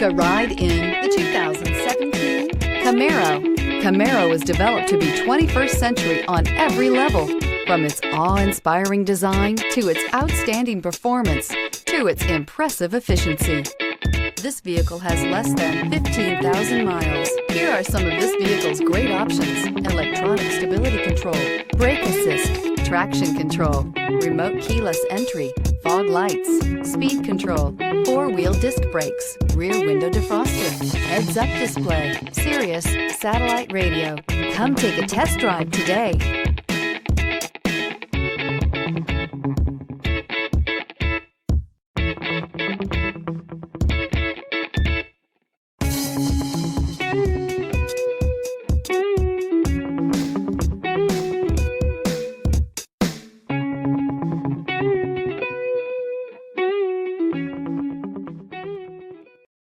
Take a ride in the 2017 Camaro. Camaro was developed to be 21st century on every level, from its awe-inspiring design to its outstanding performance to its impressive efficiency. This vehicle has less than 15,000 miles. Here are some of this vehicle's great options: electronic stability control, brake assist, traction control, remote keyless entry, fog lights, speed control, four-wheel disc brakes, rear window defroster, heads-up display, Sirius satellite radio. Come take a test drive today.